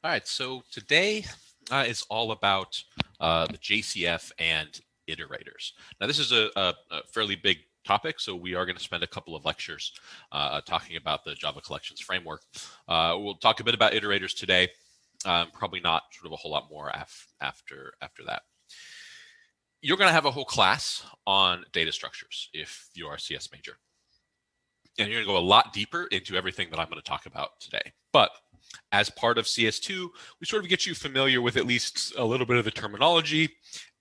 All right, so today is all about the JCF and iterators. Now, this is a fairly big topic, so we are going to spend a couple of lectures talking about the Java collections framework. We'll talk a bit about iterators today, probably not sort of a whole lot more after that. You're going to have a whole class on data structures if you are a CS major. And you're going to go a lot deeper into everything that I'm going to talk about today. But as part of CS2, we sort of get you familiar with at least a little bit of the terminology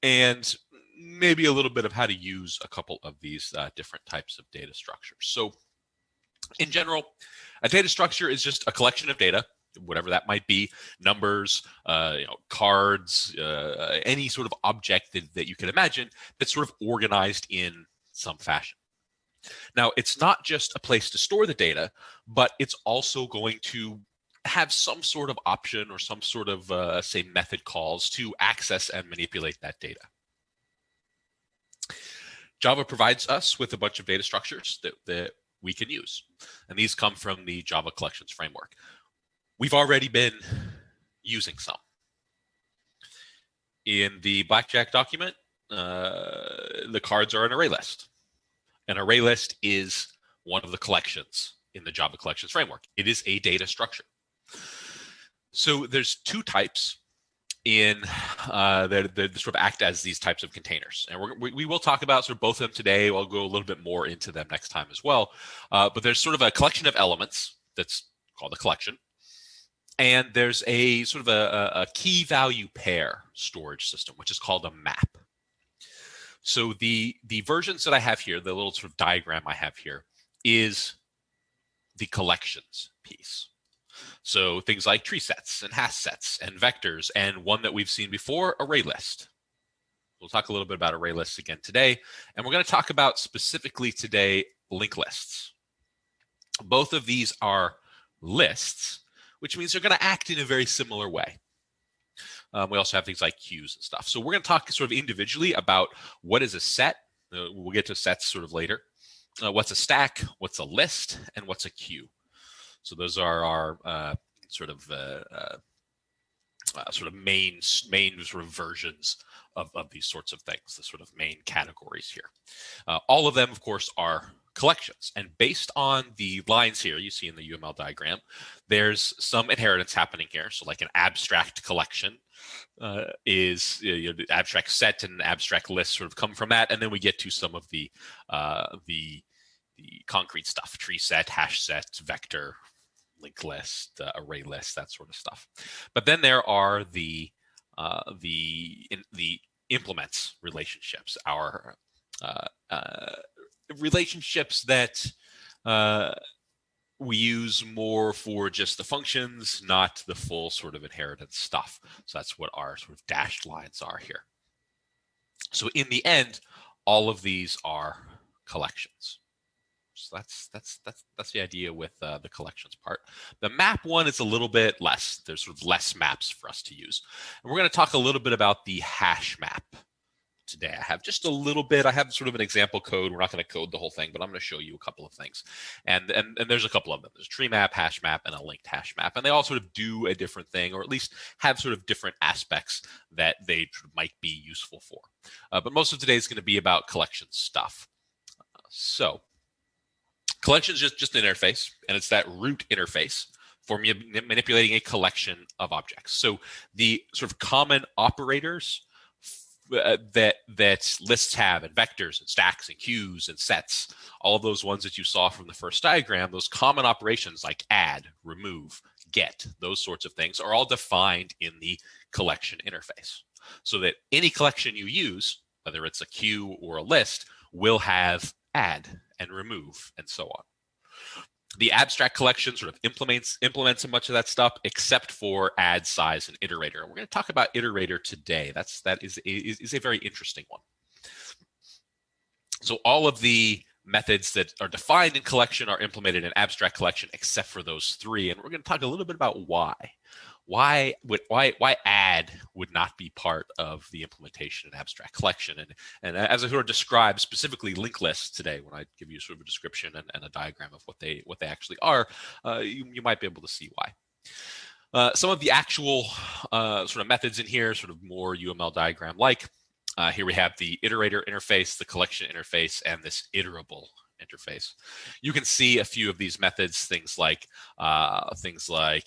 and maybe a little bit of how to use a couple of these different types of data structures. So in general, a data structure is just a collection of data, whatever that might be, numbers, cards, any sort of object that you can imagine that's sort of organized in some fashion. Now, it's not just a place to store the data, but it's also going to have some sort of option or some sort of, say, method calls to access and manipulate that data. Java provides us with a bunch of data structures that we can use, and these come from the Java Collections Framework. We've already been using some. In the Blackjack document, the cards are an array list. An array list is one of the collections in the Java Collections Framework. It is a data structure. So there's two types in that sort of act as these types of containers. And we will talk about sort of both of them today. I'll go a little bit more into them next time as well. But there's sort of a collection of elements that's called a collection. And there's a sort of a key value pair storage system, which is called a map. So the versions that I have here, the little sort of diagram I have here, is the collections piece. So things like tree sets and hash sets and vectors, and one that we've seen before, array list. We'll talk a little bit about array lists again today, and we're going to talk about specifically today linked lists. Both of these are lists, which means they're going to act in a very similar way. We also have things like queues and stuff. So we're going to talk sort of individually about what is a set. We'll get to sets sort of later. What's a stack, what's a list, and what's a queue. So those are our sort of main sort of versions of these sorts of things, the sort of main categories here. All of them, of course, are collections. And based on the lines here you see in the UML diagram, there's some inheritance happening here. So like an abstract collection is the abstract set and abstract list sort of come from that. And then we get to some of the concrete stuff, tree set, hash set, vector, linked list, array list, that sort of stuff. But then there are the implements relationships, our relationships that we use more for just the functions, not the full sort of inheritance stuff. So that's what our sort of dashed lines are here. So in the end, all of these are collections. So that's the idea with the collections part. The map one is a little bit less. There's sort of less maps for us to use. And we're going to talk a little bit about the hash map today. I have just a little bit. I have sort of an example code. We're not going to code the whole thing, but I'm going to show you a couple of things. And there's a couple of them. There's a tree map, hash map, and a linked hash map. And they all sort of do a different thing, or at least have sort of different aspects that they might be useful for. But most of today is going to be about collection stuff. So collection is just an interface, and it's that root interface for manipulating a collection of objects. So the sort of common operators that lists have, and vectors and stacks and queues and sets, all of those ones that you saw from the first diagram, those common operations like add, remove, get, those sorts of things are all defined in the collection interface. So that any collection you use, whether it's a queue or a list, will have add and remove and so on. The abstract collection sort of implements a much of that stuff, except for add, size, and iterator. And we're going to talk about iterator today. That is a very interesting one. So all of the methods that are defined in collection are implemented in abstract collection, except for those three. And we're going to talk a little bit about why. Why add would not be part of the implementation in abstract collection? And as I sort of describe specifically linked lists today, when I give you sort of a description and a diagram of what they actually are, you might be able to see why. Some of the actual sort of methods in here, sort of more UML diagram-like. Here we have the iterator interface, the collection interface, and this iterable interface. You can see a few of these methods, things like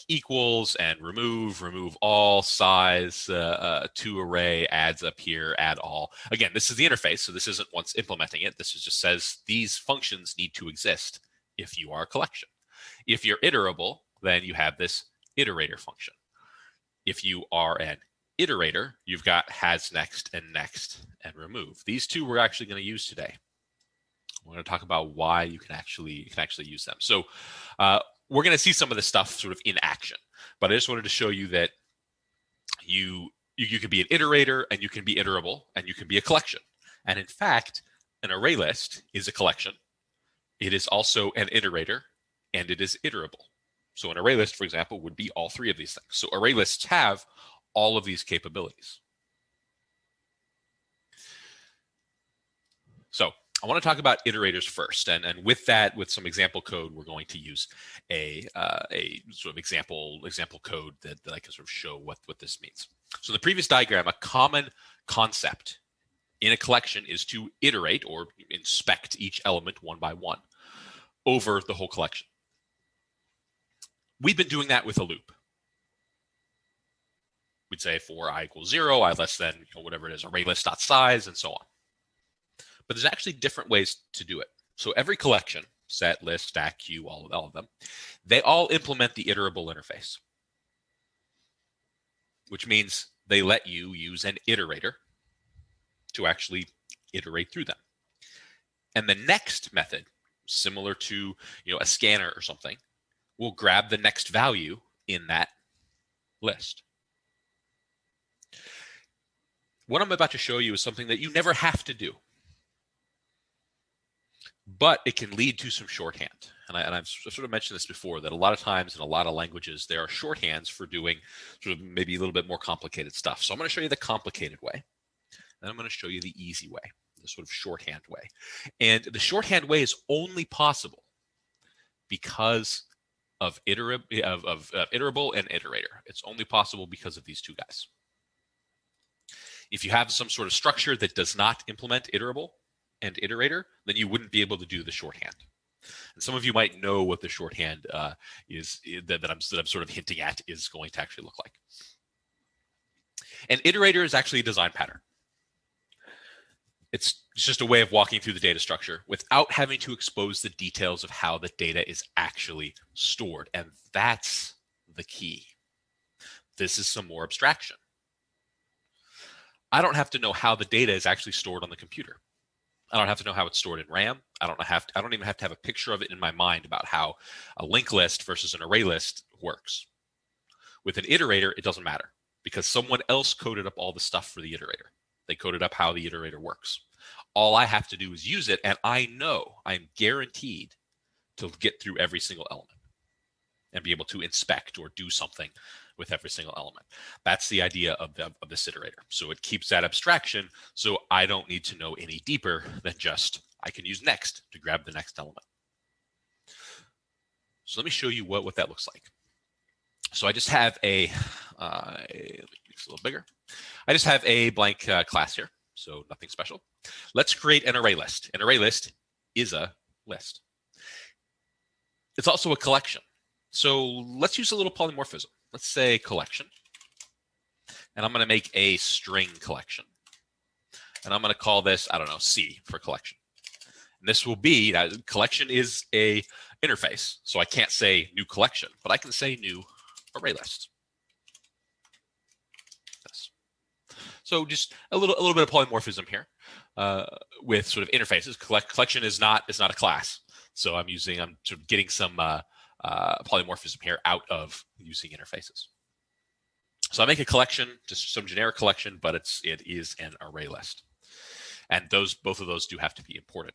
equals and remove all, size, to array, adds up here, add all. Again, this is the interface, so this isn't once implementing it. This just says these functions need to exist if you are a collection. If you're iterable, then you have this iterator function. If you are an iterator, you've got has next and remove. These two we're actually going to use today. We're going to talk about why you can actually use them. So we're going to see some of this stuff sort of in action, but I just wanted to show you that you can be an iterator, and you can be iterable, and you can be a collection. And in fact, an array list is a collection. It is also an iterator, and it is iterable. So an array list, for example, would be all three of these things. So array lists have all of these capabilities. So I want to talk about iterators first, and with that, with some example code, we're going to use a sort of example code that I can sort of show what this means. So in the previous diagram, a common concept in a collection is to iterate or inspect each element one by one over the whole collection. We've been doing that with a loop. We'd say for I equals 0, I less than whatever it is, array list.size, and so on. But there's actually different ways to do it. So every collection, set, list, stack, queue, all of them, they all implement the iterable interface, which means they let you use an iterator to actually iterate through them. And the next method, similar to a scanner or something, will grab the next value in that list. What I'm about to show you is something that you never have to do, but it can lead to some shorthand. And I've sort of mentioned this before, that a lot of times in a lot of languages, there are shorthands for doing sort of maybe a little bit more complicated stuff. So I'm going to show you the complicated way. Then I'm going to show you the easy way, the sort of shorthand way. And the shorthand way is only possible because of iterable and iterator. It's only possible because of these two guys. If you have some sort of structure that does not implement iterable and iterator, then you wouldn't be able to do the shorthand. And some of you might know what the shorthand is that I'm sort of hinting at is going to actually look like. An iterator is actually a design pattern. It's just a way of walking through the data structure without having to expose the details of how the data is actually stored. And that's the key. This is some more abstraction. I don't have to know how the data is actually stored on the computer. I don't have to know how it's stored in RAM. I don't even have to have a picture of it in my mind about how a linked list versus an array list works. With an iterator, it doesn't matter because someone else coded up all the stuff for the iterator. They coded up how the iterator works. All I have to do is use it, and I know I'm guaranteed to get through every single element and be able to inspect or do something with every single element. That's the idea of this iterator. So it keeps that abstraction, so I don't need to know any deeper than just I can use next to grab the next element. So let me show you what that looks like. So I just have a little bigger. I just have a blank class here, so nothing special. Let's create an array list. An array list is a list. It's also a collection. So let's use a little polymorphism. Let's say collection. And I'm going to make a string collection. And I'm going to call this, I don't know, C for collection. And this will be, collection is a interface. So I can't say new collection, but I can say new array list. This. So just a little bit of polymorphism here with sort of interfaces. Collection is not a class. So I'm sort of getting some polymorphism here out of using interfaces. So I make a collection, just some generic collection, but it is an array list. And both of those do have to be imported.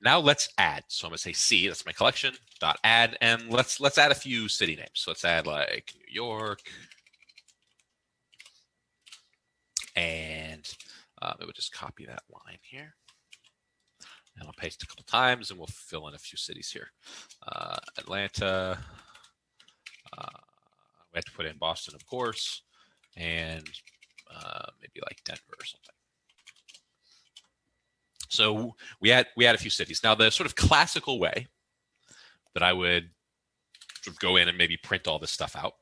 Now let's add. So I'm going to say C, that's my collection, dot add, and let's add a few city names. So let's add like New York. And we'll just copy that line here. And I'll paste a couple times, and we'll fill in a few cities here. Atlanta, we have to put in Boston, of course, and maybe like Denver or something. So we had a few cities. Now the sort of classical way that I would sort of go in and maybe print all this stuff out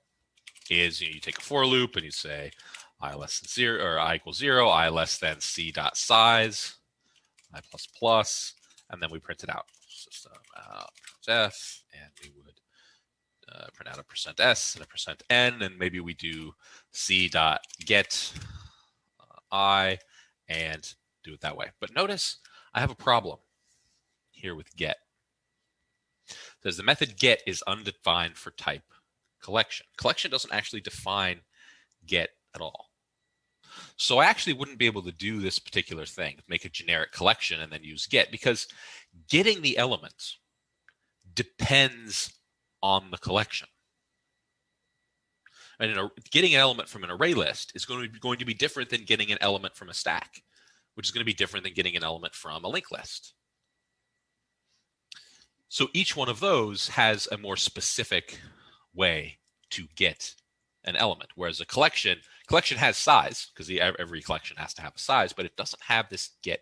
is, you take a for loop and you say I less than 0 or I equals 0, I less than c dot size, I plus plus, and then we print it out. System out f, and we would print out a %s and a %n, and maybe we do c dot get I and do it that way. But notice I have a problem here with get. It says the method get is undefined for type collection. Collection doesn't actually define get at all. So I actually wouldn't be able to do this particular thing, make a generic collection and then use get, because getting the elements depends on the collection. And getting an element from an array list is going to be different than getting an element from a stack, which is going to be different than getting an element from a linked list. So each one of those has a more specific way to get an element, whereas a collection has size, because every collection has to have a size, but it doesn't have this get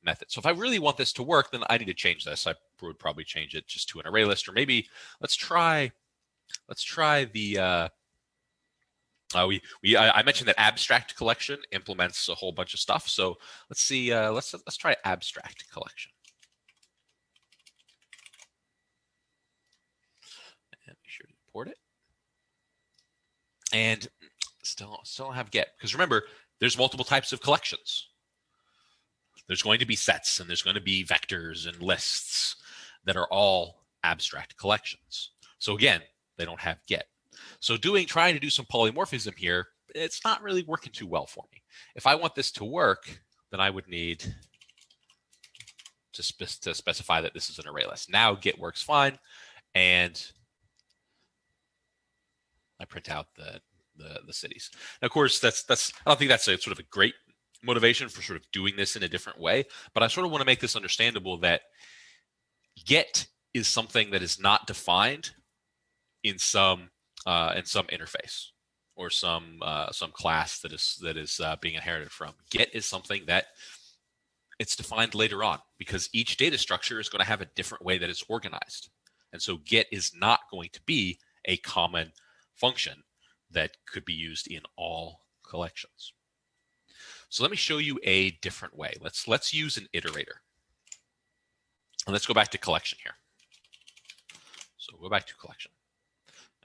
method. So if I really want this to work, then I need to change this. I would probably change it just to an array list, or maybe let's try the I mentioned that abstract collection implements a whole bunch of stuff. So let's see, let's try abstract collection. And make sure to import it. And still don't have get, because remember, there's multiple types of collections. There's going to be sets, and there's going to be vectors and lists that are all abstract collections. So again, they don't have get. So trying to do some polymorphism here, it's not really working too well for me. If I want this to work, then I would need to specify that this is an array list. Now get works fine, and I print out the cities. Now, of course, that's I don't think that's a sort of a great motivation for sort of doing this in a different way, but I sort of want to make this understandable that get is something that is not defined in some interface or some class that is being inherited from. Get is something that it's defined later on, because each data structure is going to have a different way that it's organized. And so get is not going to be a common function that could be used in all collections. So let me show you a different way. Let's use an iterator. And let's go back to collection here. So go back to collection.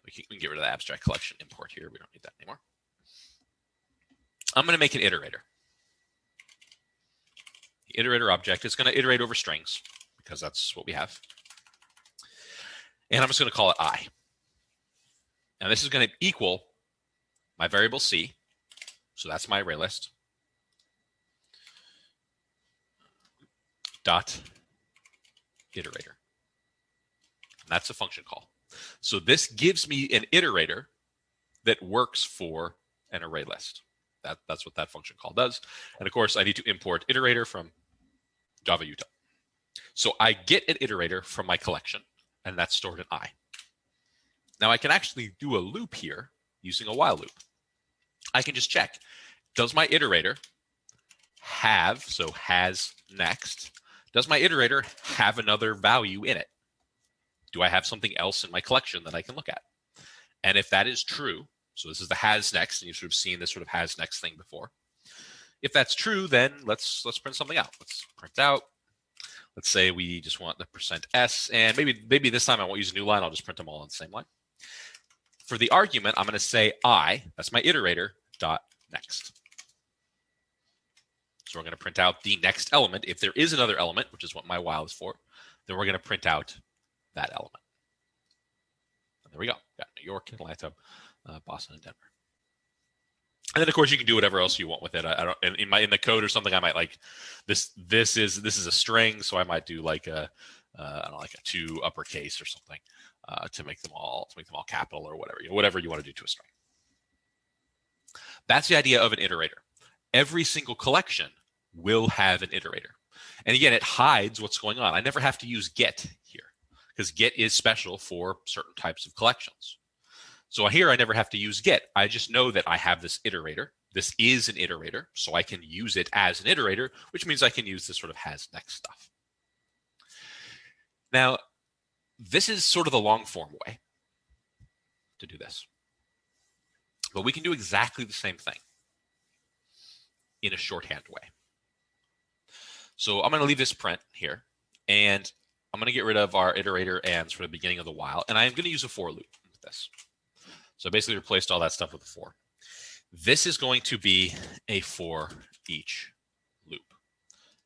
We can get rid of the abstract collection import here. We don't need that anymore. I'm going to make an iterator. The iterator object is going to iterate over strings, because that's what we have. And I'm just going to call it I. Now this is going to equal my variable C. So that's my array list. Dot iterator. And that's a function call. So this gives me an iterator that works for an array list. That's what that function call does. And of course, I need to import iterator from Java util. So I get an iterator from my collection, and that's stored in I. Now I can actually do a loop here using a while loop. I can just check, does my iterator have, so has next, does my iterator have another value in it? Do I have something else in my collection that I can look at? And if that is true, so this is the has next, and you've sort of seen this sort of has next thing before. If that's true, then let's print something out. Let's print out. Let's say we just want the %s, and maybe this time I won't use a new line. I'll just print them all on the same line. For the argument, I'm going to say I, that's my iterator, dot next. So we're going to print out the next element. If there is another element, which is what my while is for, then we're going to print out that element. And there we go. Got New York, Atlanta, Boston, and Denver. And then of course you can do whatever else you want with it. I don't, in the code or something, I might like this is a string, so I might do like a I don't know, like a 2 uppercase or something to make them all capital or whatever you want to do to a string. That's the idea of an iterator. Every single collection will have an iterator. And again, it hides what's going on. I never have to use get here, because get is special for certain types of collections. So here I never have to use get. I just know that I have this iterator. This is an iterator, so I can use it as an iterator, which means I can use this sort of has next stuff. Now, this is sort of the long form way to do this. But we can do exactly the same thing in a shorthand way. So I'm going to leave this print here, and I'm going to get rid of our iterator and sort of beginning of the while, and I'm going to use a for loop with this. So basically replaced all that stuff with a for. This is going to be a for each loop.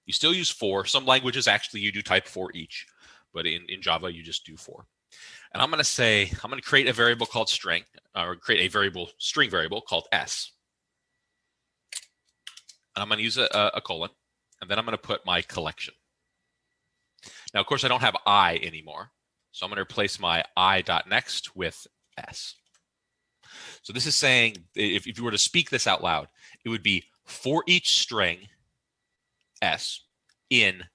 You still use for. Some languages actually you do type for each, but in Java you just do for. And I'm going to say, I'm going to create a variable called string, or create a string variable called s. And I'm going to use a colon, and then I'm going to put my collection. Now, of course, I don't have I anymore, so I'm going to replace my I.next with s. So this is saying, if you were to speak this out loud, it would be for each string s in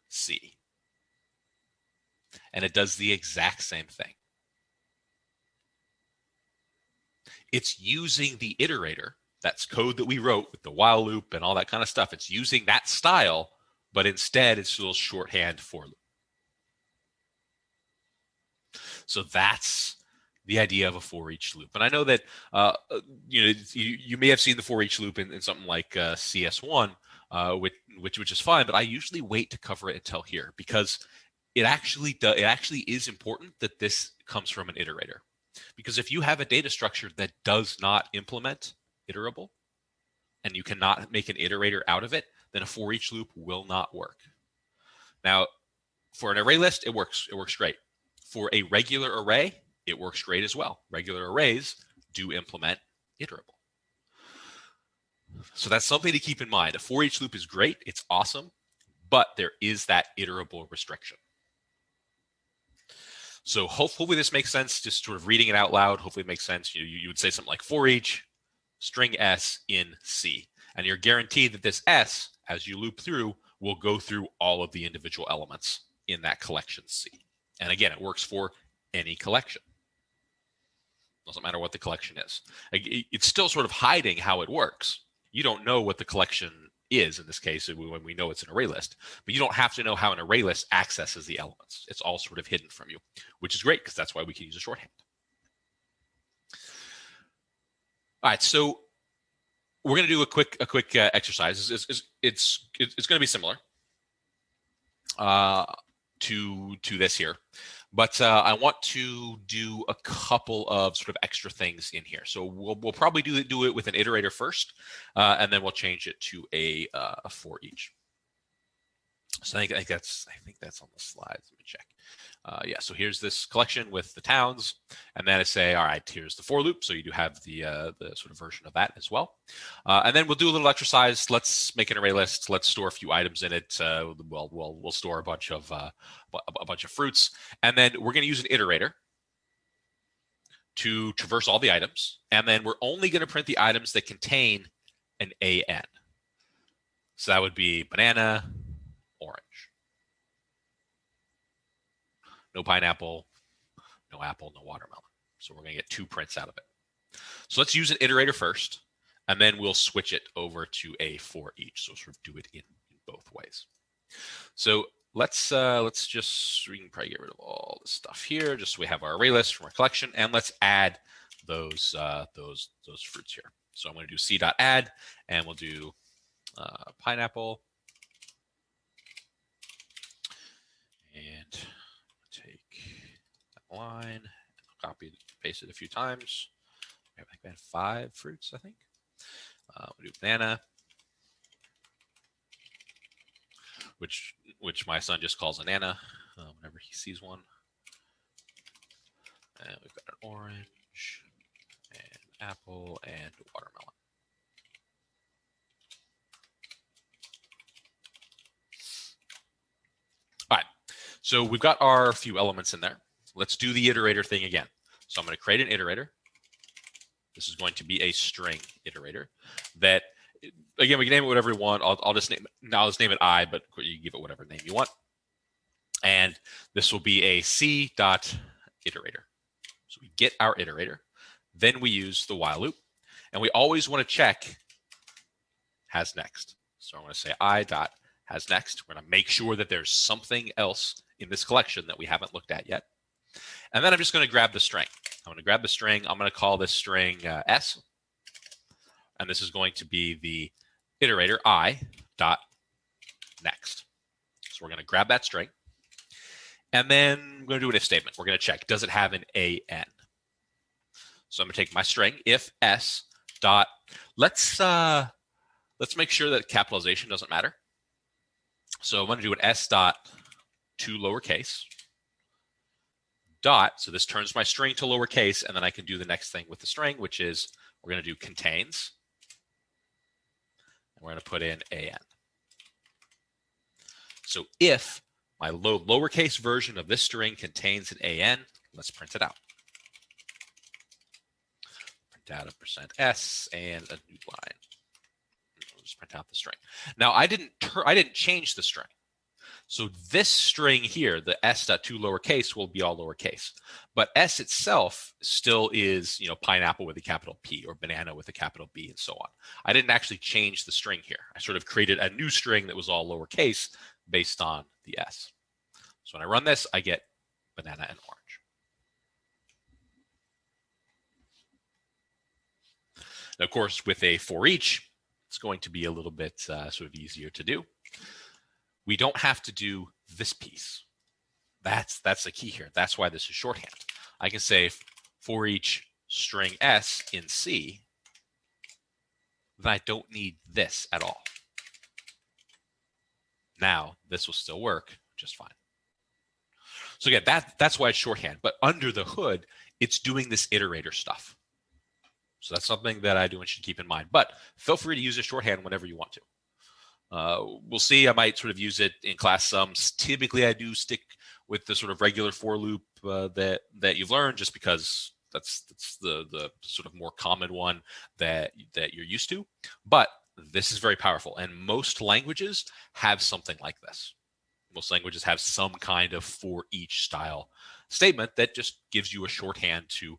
C. And it does the exact same thing. It's using the iterator. That's code that we wrote with the while loop and all that kind of stuff. It's using that style, but instead it's a little shorthand for loop. So that's the idea of a for each loop. And I know that you may have seen the for each loop in something like CS1, which is fine, but I usually wait to cover it until here because it actually is important that this comes from an iterator. Because if you have a data structure that does not implement iterable, and you cannot make an iterator out of it, then a for each loop will not work. Now, for an array list, it works great. For a regular array, it works great as well. Regular arrays do implement iterable. So that's something to keep in mind. A for each loop is great, it's awesome, but there is that iterable restriction. So hopefully this makes sense, just sort of reading it out loud. Hopefully it makes sense. You would say something like for each string s in C. And you're guaranteed that this s, as you loop through, will go through all of the individual elements in that collection C. And again, it works for any collection. Doesn't matter what the collection is. It's still sort of hiding how it works. You don't know what the collection is in this case when we know it's an array list, but you don't have to know how an array list accesses the elements. It's all sort of hidden from you, which is great because that's why we can use a shorthand. All right, so we're going to do a quick exercise. It's going to be similar to this here, but I want to do a couple of sort of extra things in here. So we'll probably do it with an iterator first, and then we'll change it to a for each. So I think that's on the slides. Let me check. Yeah, so here's this collection with the towns, and then I say, all right, here's the for loop. So you do have the sort of version of that as well. And then we'll do a little exercise. Let's make an array list. Let's store a few items in it. We'll store a bunch of fruits, and then we're going to use an iterator to traverse all the items, and then we're only going to print the items that contain an AN. So that would be banana, orange. No pineapple, no apple, no watermelon. So we're going to get 2 prints out of it. So let's use an iterator first, and then we'll switch it over to a for each. So sort of do it in both ways. So let's just, we can probably get rid of all this stuff here, just so we have our array list from our collection, and let's add those fruits here. So I'm going to do c.add, and we'll do pineapple, and take that line, copy it, paste it a few times. I think we had 5 fruits, I think. We'll do banana, which my son just calls a nana whenever he sees one. And we've got an orange, and apple, and watermelon. All right, so we've got our few elements in there. Let's do the iterator thing again. So I'm going to create an iterator. This is going to be a string iterator that, again, we can name it whatever we want. I'll just name it I, but you give it whatever name you want. And this will be a c.iterator. So we get our iterator, then we use the while loop, and we always want to check has next. So I'm going to say I dot has next. We're going to make sure that there's something else in this collection that we haven't looked at yet. And then I'm just going to grab the string. I'm going to grab the string. I'm going to call this string S. And this is going to be the iterator I dot next. So we're going to grab that string. And then we're going to do an if statement. We're going to check, does it have an AN? So I'm going to take my string, if S dot, let's make sure that capitalization doesn't matter. So I'm going to do an S dot to lowercase dot. So this turns my string to lowercase, and then I can do the next thing with the string, which is we're going to do contains. And we're going to put in AN. So if my lowercase version of this string contains an AN, let's print it out. Print out a %s and a new line. We'll just print out the string. Now I didn't change the string. So this string here, the s.to lowercase, will be all lowercase. But s itself still is, pineapple with a capital P or banana with a capital B and so on. I didn't actually change the string here. I sort of created a new string that was all lowercase based on the s. So when I run this, I get banana and orange. Now, of course, with a for each, it's going to be a little bit sort of easier to do. We don't have to do this piece. That's the key here. That's why this is shorthand. I can say for each string s in C, then I don't need this at all. Now, this will still work just fine. So again, that's why it's shorthand. But under the hood, it's doing this iterator stuff. So that's something that I do and should keep in mind. But feel free to use a shorthand whenever you want to. We'll see. I might sort of use it in class sums. Typically, I do stick with the sort of regular for loop that you've learned, just because that's the sort of more common one that you're used to. But this is very powerful, and most languages have something like this. Most languages have some kind of for each style statement that just gives you a shorthand to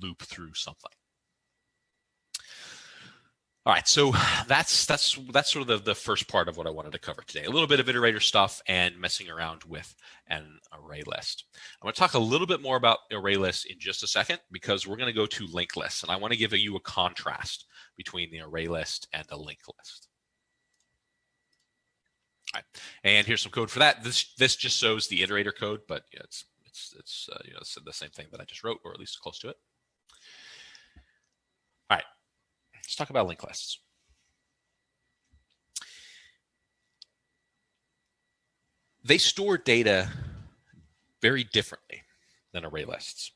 loop through something. All right, so that's sort of the first part of what I wanted to cover today. A little bit of iterator stuff and messing around with an array list. I'm going to talk a little bit more about array lists in just a second, because we're going to go to linked lists, and I want to give you a contrast between the array list and the linked list. All right, and here's some code for that. This just shows the iterator code, but it's the same thing that I just wrote, or at least close to it. All right. Let's talk about linked lists. They store data very differently than array lists.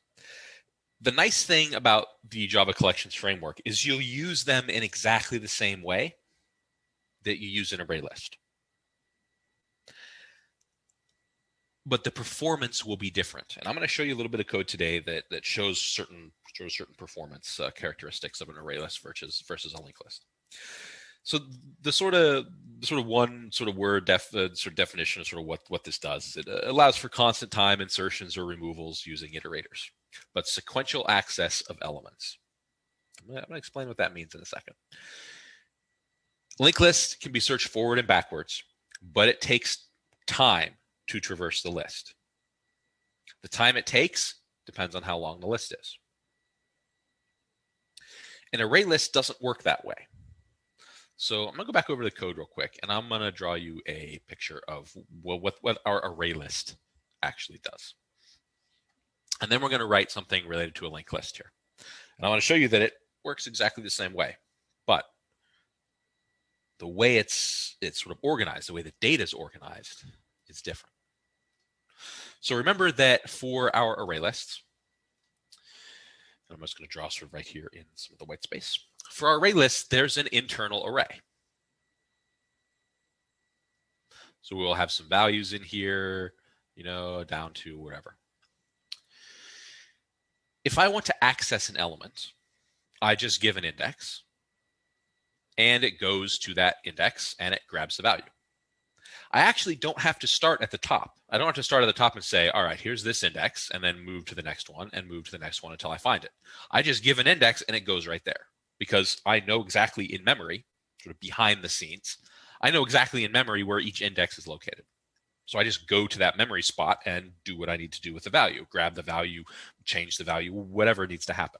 The nice thing about the Java Collections framework is you'll use them in exactly the same way that you use an array list. But the performance will be different. And I'm going to show you a little bit of code today that shows certain performance characteristics of an array list versus a linked list. So the sort of one word definition of sort of what this does. It allows for constant time insertions or removals using iterators, but sequential access of elements. I'm going to explain what that means in a second. Linked lists can be searched forward and backwards, but it takes time to traverse the list. The time it takes depends on how long the list is. An array list doesn't work that way. So I'm going to go back over the code real quick, and I'm going to draw you a picture of what our array list actually does. And then we're going to write something related to a linked list here. And I want to show you that it works exactly the same way, but the way it's sort of organized, the way the data is organized, is different. So remember that for our array lists, and I'm just going to draw sort of right here in some of the white space. For our array lists, there's an internal array. So we'll have some values in here, down to whatever. If I want to access an element, I just give an index, and it goes to that index and it grabs the value. I actually don't have to start at the top. I don't have to start at the top and say, all right, here's this index, and then move to the next one and move to the next one until I find it. I just give an index and it goes right there because I know exactly in memory, sort of behind the scenes, I know exactly in memory where each index is located. So I just go to that memory spot and do what I need to do with the value, grab the value, change the value, whatever needs to happen.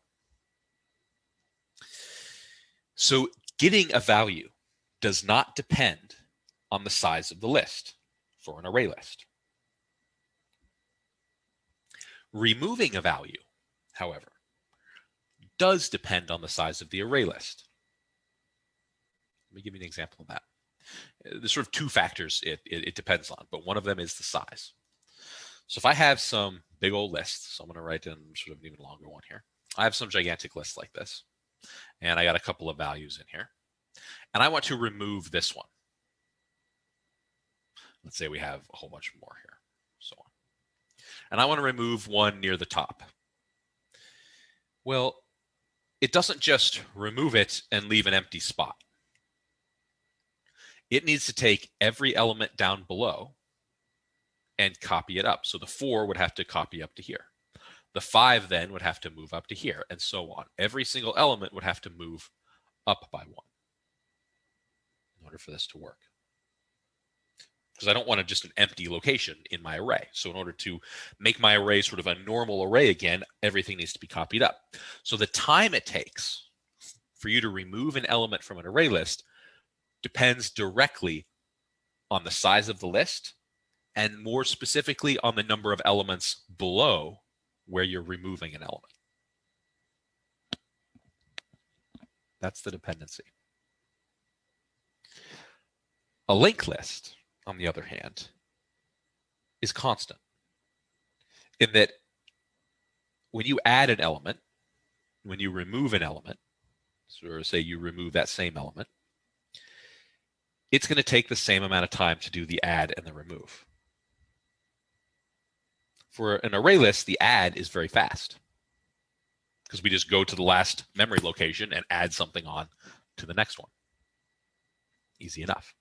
So getting a value does not depend on the size of the list for an array list. Removing a value, however, does depend on the size of the array list. Let me give you an example of that. There's sort of two factors it depends on, but one of them is the size. So if I have some big old list, so I'm going to write in sort of an even longer one here. I have some gigantic list like this, and I got a couple of values in here, and I want to remove this one. Let's say we have a whole bunch more here, so on. And I want to remove one near the top. Well, it doesn't just remove it and leave an empty spot. It needs to take every element down below and copy it up. So the 4 would have to copy up to here. The 5 then would have to move up to here, and so on. Every single element would have to move up by 1 in order for this to work. Because I don't want just an empty location in my array. So in order to make my array sort of a normal array again, everything needs to be copied up. So the time it takes for you to remove an element from an array list depends directly on the size of the list and more specifically on the number of elements below where you're removing an element. That's the dependency. A linked list, on the other hand, is constant in that when you add an element, when you remove an element, so say you remove that same element, it's going to take the same amount of time to do the add and the remove. For an array list, the add is very fast because we just go to the last memory location and add something on to the next one. Easy enough.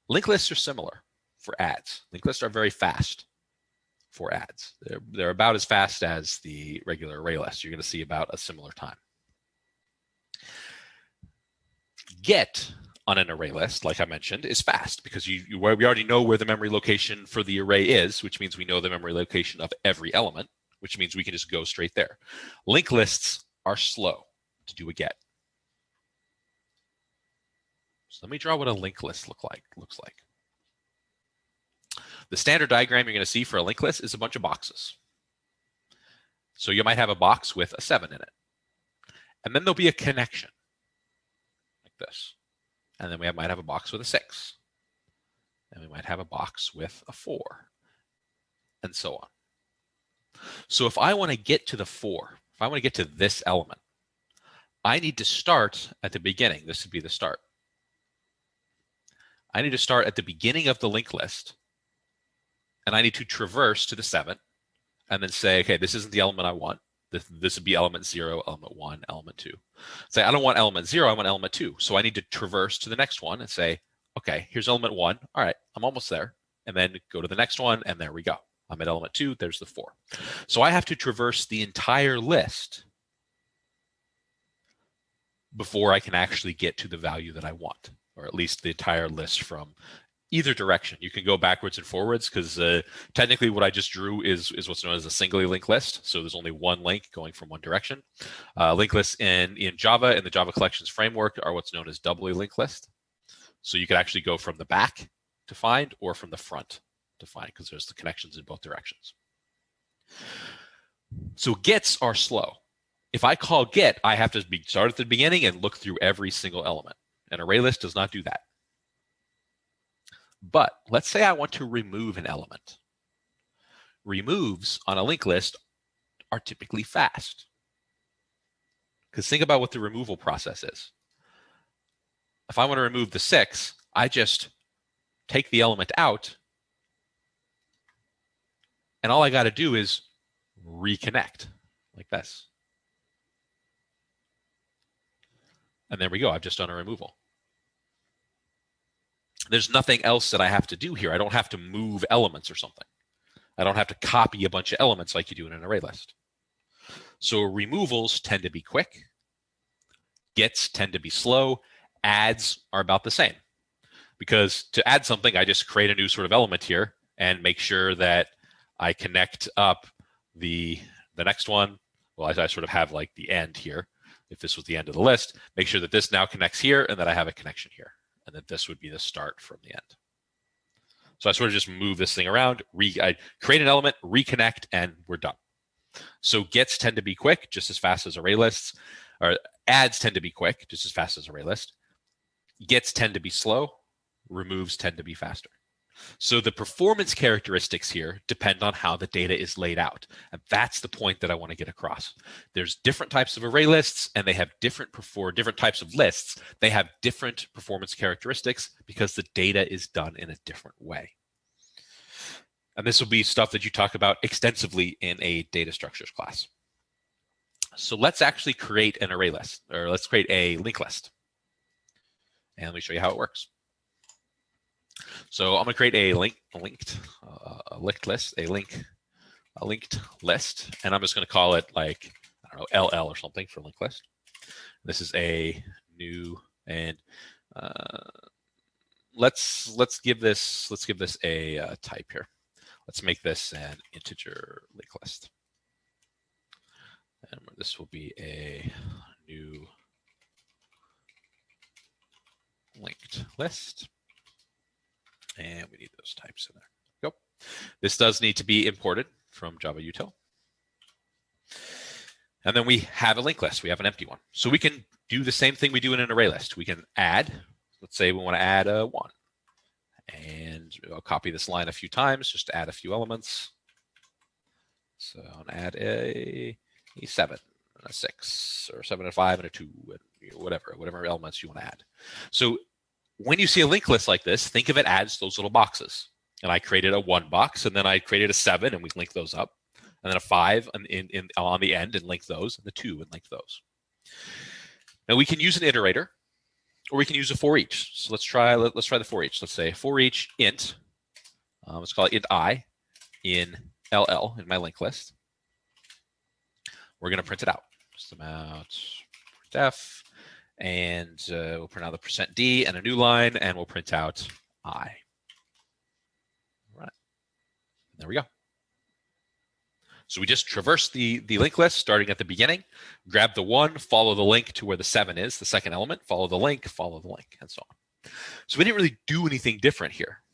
Linked lists are similar for adds. Linked lists are very fast for adds. They're about as fast as the regular array list. You're going to see about a similar time. Get on an array list, like I mentioned, is fast because we already know where the memory location for the array is, which means we know the memory location of every element, which means we can just go straight there. Linked lists are slow to do a get. So let me draw what a linked list looks like. The standard diagram you're going to see for a linked list is a bunch of boxes. So you might have a box with a 7 in it. And then there'll be a connection like this. And then we might have a box with a 6. And we might have a box with a 4. And so on. So if I want to get to the 4, if I want to get to this element, I need to start at the beginning. This would be the start. I need to start at the beginning of the linked list. And I need to traverse to the 7 and then say, okay, this isn't the element I want. This would be element 0, element 1, element 2. Say, I don't want element 0, I want element 2. So I need to traverse to the next one and say, okay, here's element 1. All right, I'm almost there. And then go to the next one, and there we go. I'm at element 2, there's the 4. So I have to traverse the entire list before I can actually get to the value that I want, or at least the entire list from either direction. You can go backwards and forwards because technically what I just drew is what's known as a singly linked list. So there's only one link going from one direction. Linked lists in Java and the Java collections framework are what's known as doubly linked list. So you could actually go from the back to find or from the front to find because there's the connections in both directions. So gets are slow. If I call get, I have to start at the beginning and look through every single element. An array list does not do that. But let's say I want to remove an element. Removes on a linked list are typically fast. Because think about what the removal process is. If I want to remove the 6, I just take the element out, and all I got to do is reconnect like this. And there we go. I've just done a removal. There's nothing else that I have to do here. I don't have to move elements or something. I don't have to copy a bunch of elements like you do in an array list. So removals tend to be quick. Gets tend to be slow. Adds are about the same. Because to add something, I just create a new sort of element here and make sure that I connect up the next one. Well, I sort of have like the end here. If this was the end of the list, make sure that this now connects here and that I have a connection here. And that this would be the start from the end. So I sort of just move this thing around, I create an element, reconnect, and we're done. So gets tend to be quick, just as fast as array lists, or adds tend to be quick, just as fast as array list. Gets tend to be slow, removes tend to be faster. So the performance characteristics here depend on how the data is laid out. And that's the point that I want to get across. There's different types of array lists, and they have different types of lists. They have different performance characteristics because the data is done in a different way. And this will be stuff that you talk about extensively in a data structures class. So let's actually create an array list, or let's create a linked list. And let me show you how it works. So I'm going to create a linked list, and I'm just going to call it like, I don't know, LL or something for linked list. This is a new, and let's give this a type here. Let's make this an integer linked list, and this will be a new linked list. And we need those types in there. Go. This does need to be imported from Java util. And then we have a linked list. We have an empty one. So we can do the same thing we do in an array list. We can add, let's say we want to add a 1. And I'll copy this line a few times just to add a few elements. So I'll add a 7, a 6, or 7 and a 5 and a 2, and whatever elements you want to add. So when you see a linked list like this, think of it as those little boxes. And I created a 1 box, and then I created a 7, and we link those up. And then a 5 on the end and link those, and the 2 and link those. Now we can use an iterator, or we can use a for each. So let's try the for each. Let's say for each int, let's call it int I in LL in my linked list. We're going to print it out. System out printf. And we'll print out the %d and a new line, and we'll print out I. All right. There we go. So we just traverse the linked list starting at the beginning, grab the 1, follow the link to where the 7 is, the second element, follow the link, and so on. So we didn't really do anything different here.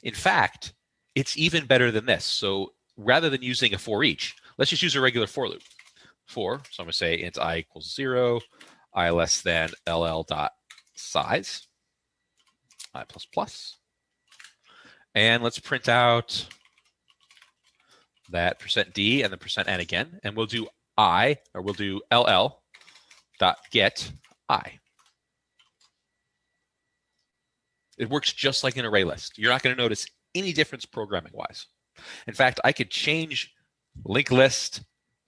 In fact, it's even better than this. So rather than using a for each, let's just use a regular for loop. So I'm going to say int I equals 0, I less than LL dot size, I plus plus. And let's print out that %d and the %n again. And we'll do LL dot get I. It works just like an array list. You're not going to notice any difference programming wise. In fact, I could change linked list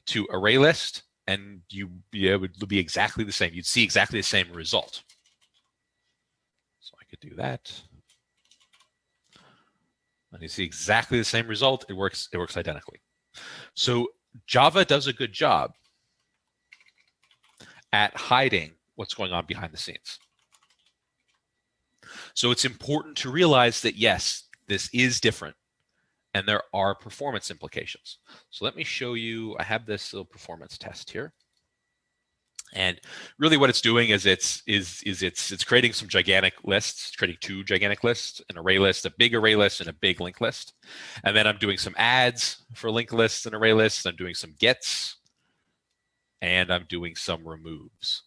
to array list, and it would be exactly the same. You'd see exactly the same result. So I could do that. And you see exactly the same result. It works identically. So Java does a good job at hiding what's going on behind the scenes. So it's important to realize that, yes, this is different. And there are performance implications. So let me show you, I have this little performance test here. And really what it's doing is it's creating some gigantic lists. It's creating 2 gigantic lists, an array list, a big array list, and a big linked list. And then I'm doing some adds for linked lists and array lists. I'm doing some gets, and I'm doing some removes.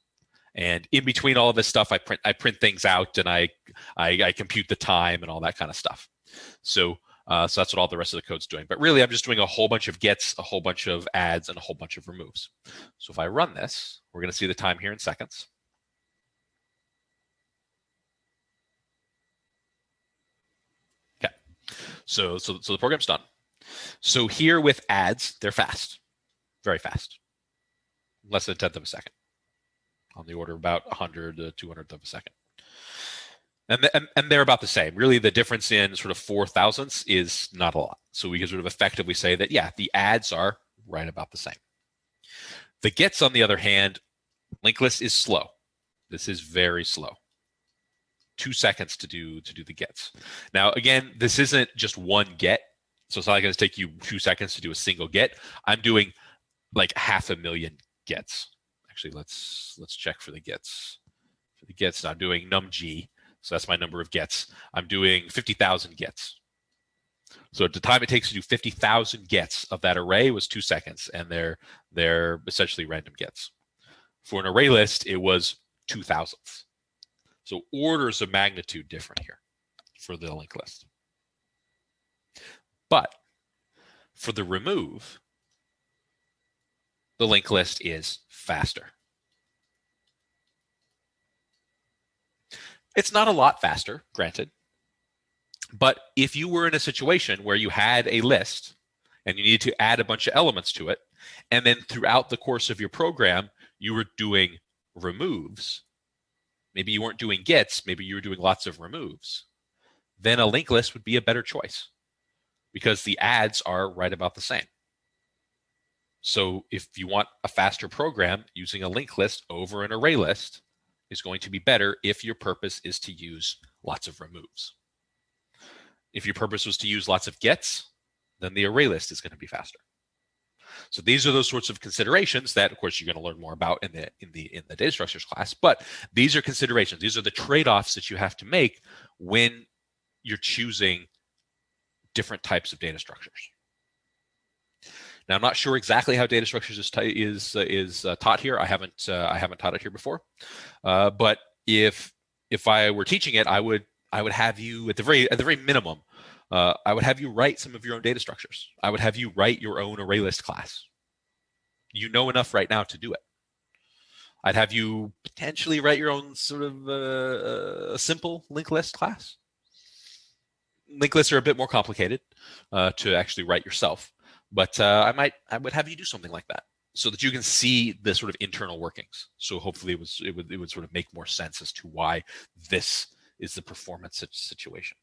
And in between all of this stuff, I print things out, and I compute the time and all that kind of stuff. So that's what all the rest of the code's doing. But really, I'm just doing a whole bunch of gets, a whole bunch of adds, and a whole bunch of removes. So if I run this, we're going to see the time here in seconds. Okay. So the program's done. So here with adds, they're fast, very fast, less than a tenth of a second, on the order of about 100 to 200th of a second. And they're about the same. Really, the difference in sort of 4 thousandths is not a lot. So we can sort of effectively say that, yeah, the adds are right about the same. The gets, on the other hand, linked list is slow. This is very slow. 2 seconds to do the gets. Now, again, this isn't just one get. So it's not like it's take you 2 seconds to do a single get. I'm doing like 500,000 gets. Actually, let's check for the gets. For the gets, I'm doing numg. So that's my number of gets. I'm doing 50,000 gets. So the time it takes to do 50,000 gets of that array was 2 seconds, and they're essentially random gets. For an array list, it was 2 thousandths. So orders of magnitude different here for the linked list. But for the remove, the linked list is faster. It's not a lot faster, granted. But if you were in a situation where you had a list and you needed to add a bunch of elements to it, and then throughout the course of your program, you were doing removes, maybe you weren't doing gets, maybe you were doing lots of removes, then a linked list would be a better choice because the adds are right about the same. So if you want a faster program, using a linked list over an array list is going to be better if your purpose is to use lots of removes. If your purpose was to use lots of gets, then the array list is going to be faster. So these are those sorts of considerations that, of course, you're going to learn more about in the data structures class. But these are considerations. These are the trade-offs that you have to make when you're choosing different types of data structures. Now, I'm not sure exactly how data structures is taught here. I haven't taught it here before. But if I were teaching it, I would have you at the very minimum. I would have you write some of your own data structures. I would have you write your own array list class. You know enough right now to do it. I'd have you potentially write your own sort of a simple linked list class. Linked lists are a bit more complicated to actually write yourself, but I would have you do something like that so that you can see the sort of internal workings. So hopefully it would sort of make more sense as to why this is the performance situation.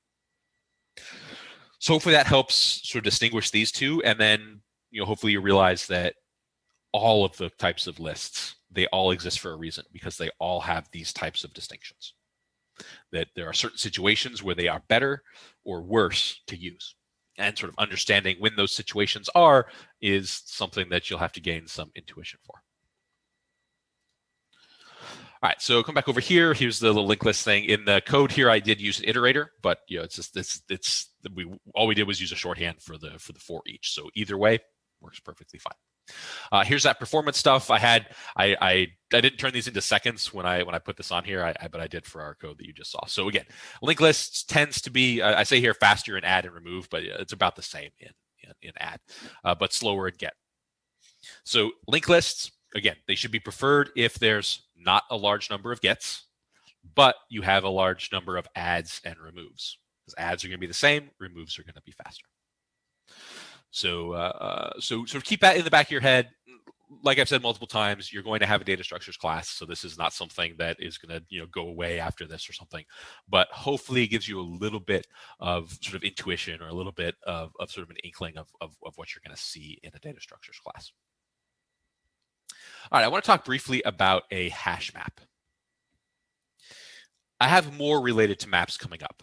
So hopefully that helps sort of distinguish these two, and then hopefully you realize that all of the types of lists, they all exist for a reason because they all have these types of distinctions. That there are certain situations where they are better or worse to use, and sort of understanding when those situations are is something that you'll have to gain some intuition for. All right, so come back over here. Here's the little linked list thing. In the code here, I did use an iterator, but it's just all we did was use a shorthand for the for each. So either way works perfectly fine. Here's that performance stuff. I didn't turn these into seconds when I put this on here, but I did for our code that you just saw. So again, linked lists tends to be I say here faster in add and remove, but it's about the same in add, but slower in get. So linked lists, again, they should be preferred if there's not a large number of gets, but you have a large number of adds and removes. Because adds are going to be the same, removes are going to be faster. So sort of keep that in the back of your head. Like I've said multiple times, you're going to have a data structures class, so this is not something that is going to go away after this or something. But hopefully it gives you a little bit of sort of intuition or a little bit of sort of an inkling of what you're going to see in a data structures class. All right, I want to talk briefly about a hash map. I have more related to maps coming up,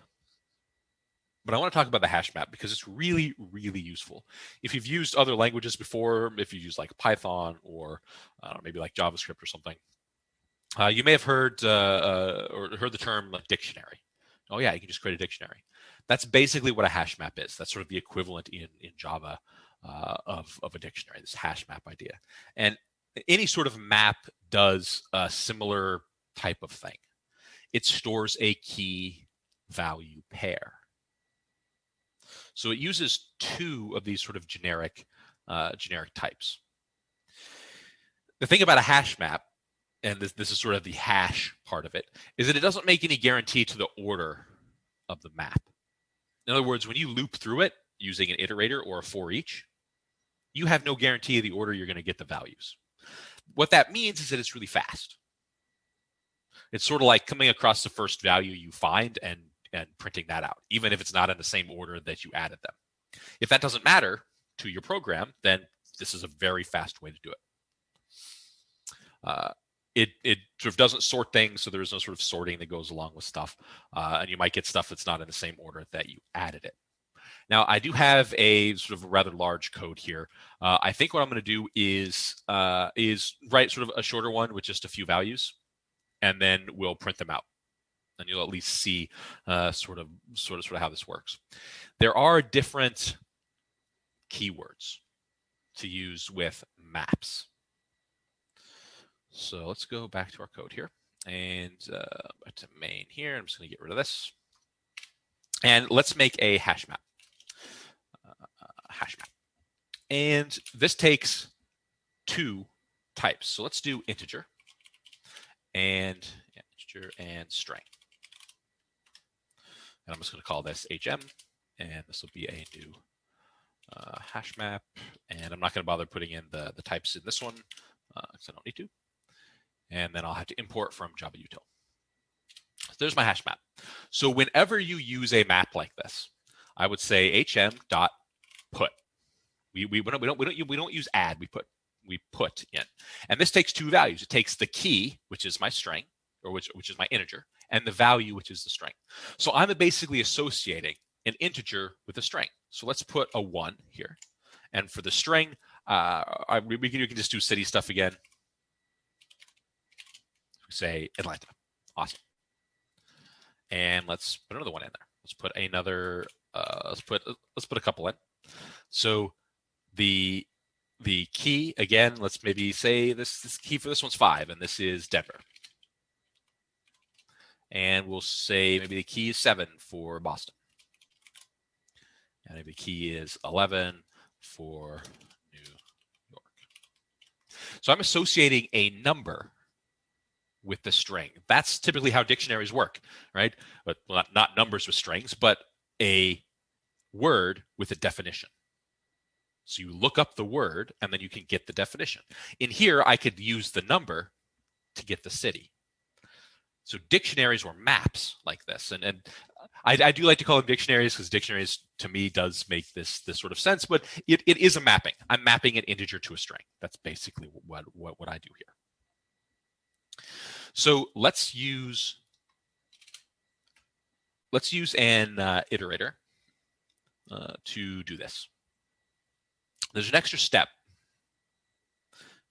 but I want to talk about the hash map because it's really, really useful. If you've used other languages before, if you use like Python or maybe like JavaScript or something, you may have heard the term like dictionary. Oh yeah, you can just create a dictionary. That's basically what a hash map is. That's sort of the equivalent in Java of a dictionary, this hash map idea. And any sort of map does a similar type of thing. It stores a key value pair. So it uses two of these sort of generic types. The thing about a hash map, and this is sort of the hash part of it, is that it doesn't make any guarantee to the order of the map. In other words, when you loop through it using an iterator or a for each, you have no guarantee of the order you're going to get the values. What that means is that it's really fast. It's sort of like coming across the first value you find and printing that out, even if it's not in the same order that you added them. If that doesn't matter to your program, then this is a very fast way to do it. It sort of doesn't sort things, so there's no sort of sorting that goes along with stuff, and you might get stuff that's not in the same order that you added it. Now, I do have a sort of rather large code here. I think what I'm going to do is write sort of a shorter one with just a few values, and then we'll print them out, and you'll at least see sort of how this works. There are different keywords to use with maps. So let's go back to our code here and to main here. I'm just going to get rid of this. And let's make a hash map. And this takes two types. So let's do integer and string. And I'm just going to call this HM, and this will be a new hash map. And I'm not going to bother putting in the types in this one because I don't need to. And then I'll have to import from Java util. So there's my hash map. So whenever you use a map like this, I would say hm.put. We don't use add. We put in, and this takes two values. It takes the key, which is my string, or which is my integer, and the value, which is the string. So I'm basically associating an integer with a string. So let's put a 1 here, and for the string, we can just do city stuff again. Say Atlanta. Awesome. And let's put another one in there. Let's put another. Let's put a couple in. So the key again. Let's maybe say this key for this one's 5, and this is Denver. And we'll say maybe the key is 7 for Boston, and maybe the key is 11 for New York. So I'm associating a number with the string. That's typically how dictionaries work, right? But not numbers with strings, but a word with a definition. So you look up the word and then you can get the definition. In here, I could use the number to get the city. So dictionaries or maps like this, and I do like to call them dictionaries because dictionaries to me does make this sort of sense, but it is a mapping. I'm mapping an integer to a string. That's basically what I do here. So let's use an iterator to do this. There's an extra step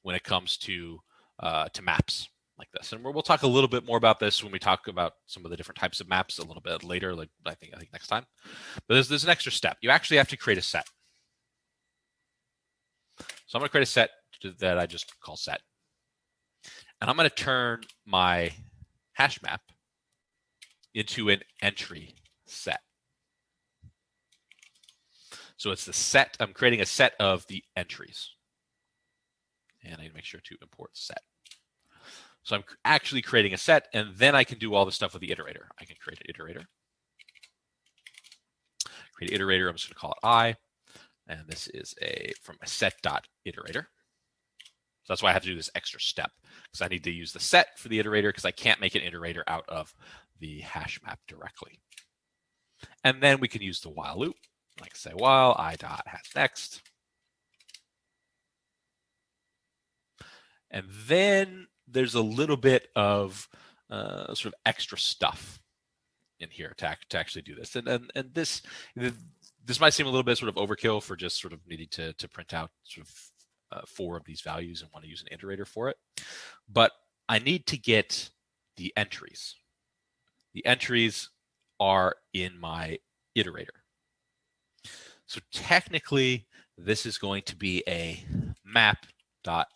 when it comes to maps like this, and we'll talk a little bit more about this when we talk about some of the different types of maps a little bit later. Like I think next time. But there's an extra step. You actually have to create a set. So I'm going to create a set that I just call set. And I'm going to turn my hash map into an entry set. So it's the set. I'm creating a set of the entries. And I need to make sure to import set. So I'm actually creating a set, and then I can do all the stuff with the iterator. I can create an iterator. Create an iterator. I'm just going to call it I. And this is from a set.iterator. So that's why I have to do this extra step, because I need to use the set for the iterator because I can't make an iterator out of the hash map directly. And then we can use the while loop. I can say while I.hasNext. And then there's a little bit of sort of extra stuff in here to actually do this. And this might seem a little bit sort of overkill for just sort of needing to print out sort of 4 of these values and want to use an iterator for it. But I need to get the entries. The entries are in my iterator. So technically, this is going to be a map.entry.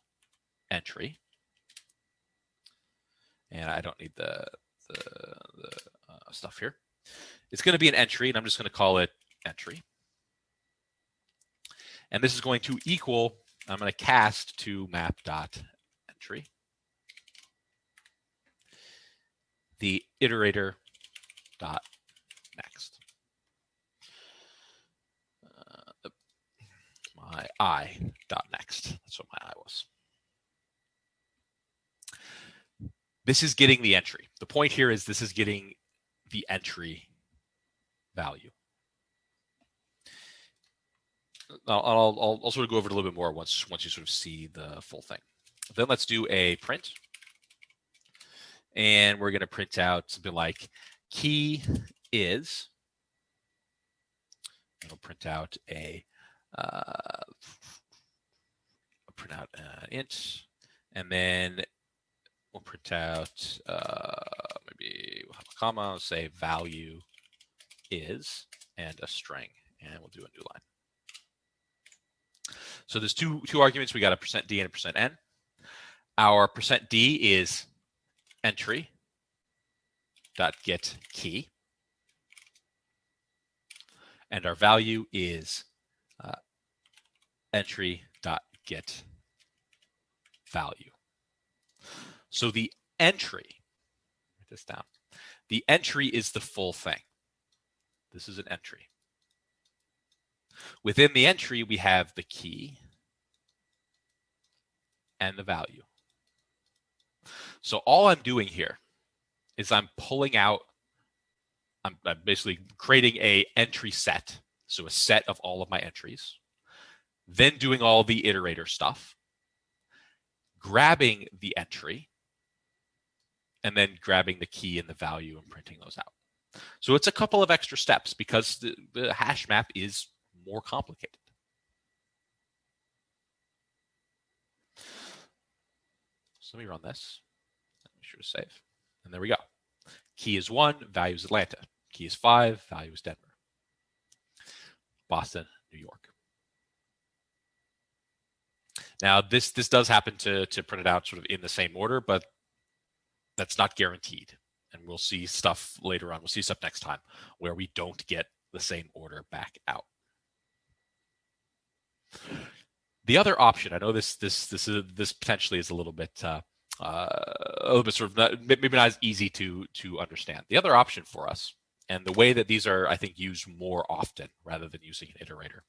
And I don't need the stuff here. It's going to be an entry, and I'm just going to call it entry. And this is going to equal, I'm going to cast to map.entry, the iterator.next. My I.next. That's what my I was. This is getting the entry. The point here is this is getting the entry value. I'll sort of go over it a little bit more once you sort of see the full thing. Then let's do a print. And we're going to print out something like key is. And we'll print out int, and then we'll print out maybe we'll have a comma, say value is, and a string, and we'll do a new line. So there's two arguments. We got a %d and a %n. Our %d is entry dot get key, and our value is entry dot get value. So the entry, write this down. The entry is the full thing. This is an entry. Within the entry, we have the key and the value. So all I'm doing here is I'm pulling out, I'm basically creating a entry set. So a set of all of my entries, then doing all the iterator stuff, grabbing the entry, and then grabbing the key and the value and printing those out. So it's a couple of extra steps because the hash map is more complicated. So let me run this. Make sure to save. And there we go. Key is 1, value is Atlanta. Key is 5, value is Denver. Boston, New York. Now, this does happen to print it out sort of in the same order, but that's not guaranteed. And we'll see stuff later on. We'll see stuff next time where we don't get the same order back out. The other option, I know this potentially is a little bit sort of maybe not as easy to understand. The other option for us, and the way that these are, I think, used more often rather than using an iterator,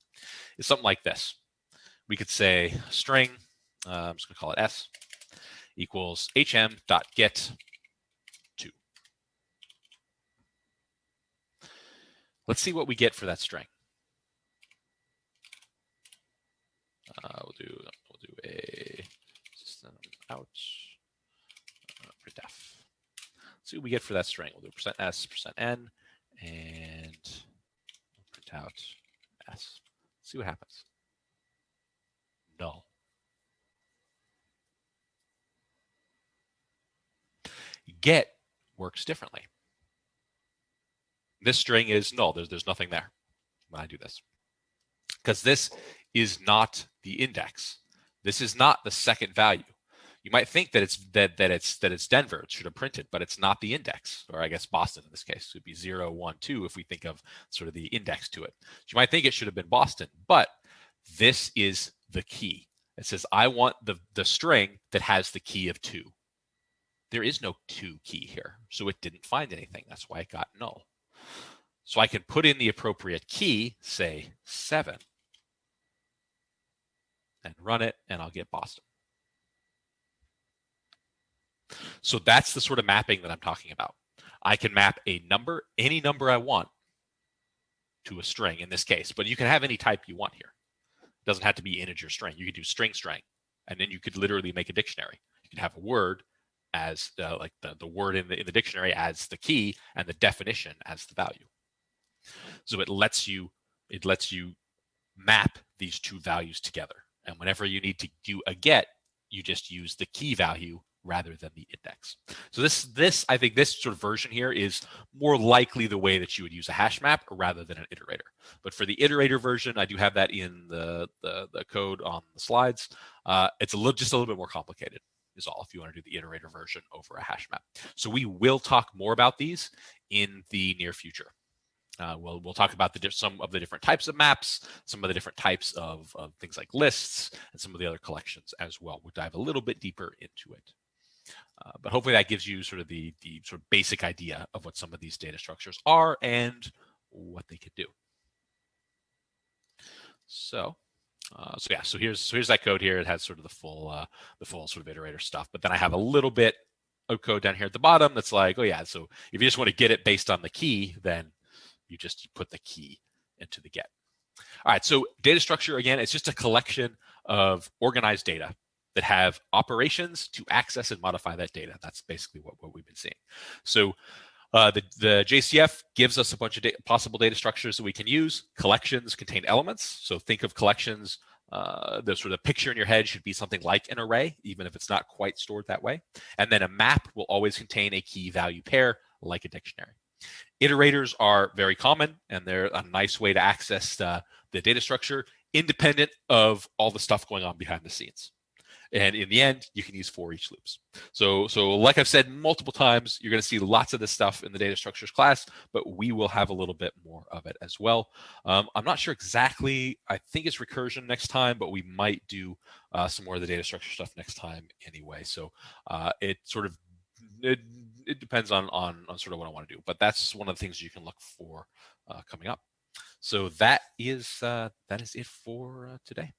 is something like this. We could say string, I'm just going to call it s, equals hm.get 2. Let's see what we get for that string. We'll do a system out printf. See what we get for that string. We'll do %s, %n, and we'll print out s. See what happens. Null. Get works differently. This string is null. There's nothing there when I do this, because this is not the index. This is not the second value. You might think that it's Denver. It should have printed, but it's not the index, or I guess Boston in this case. It would be 0, 1, 2 if we think of sort of the index to it. So you might think it should have been Boston, but this is the key. It says I want the string that has the key of 2. There is no 2 key here, so it didn't find anything. That's why it got null. So I can put in the appropriate key, say 7, and run it, and I'll get Boston. So that's the sort of mapping that I'm talking about. I can map a number, any number I want, to a string in this case, but you can have any type you want here. It doesn't have to be integer string. You could do string, and then you could literally make a dictionary. You can have a word as like the word in the dictionary as the key and the definition as the value. So it lets you map these two values together. And whenever you need to do a get, you just use the key value rather than the index. So this I think this sort of version here is more likely the way that you would use a hash map rather than an iterator. But for the iterator version, I do have that in the code on the slides. It's just a little bit more complicated is all if you want to do the iterator version over a hash map. So we will talk more about these in the near future. We'll talk about some of the different types of maps, some of the different types of things like lists, and some of the other collections as well. We'll dive a little bit deeper into it. But hopefully that gives you sort of the sort of basic idea of what some of these data structures are and what they could do. So here's that code here. It has sort of the full sort of iterator stuff. But then I have a little bit code down here at the bottom that's like, oh yeah, so if you just want to get it based on the key, then you just put the key into the get. All right, so data structure, again, it's just a collection of organized data that have operations to access and modify that data. That's basically what we've been seeing. So the JCF gives us a bunch of possible data structures that we can use. Collections contain elements. So think of collections, the sort of picture in your head should be something like an array, even if it's not quite stored that way. And then a map will always contain a key value pair like a dictionary. Iterators are very common, and they're a nice way to access the data structure independent of all the stuff going on behind the scenes. And in the end, you can use for each loops. So like I've said multiple times, you're going to see lots of this stuff in the data structures class, but we will have a little bit more of it as well. I'm not sure exactly. I think it's recursion next time, but we might do some more of the data structure stuff next time anyway. So it sort of it depends on sort of what I want to do, but that's one of the things you can look for coming up. So that is it for today.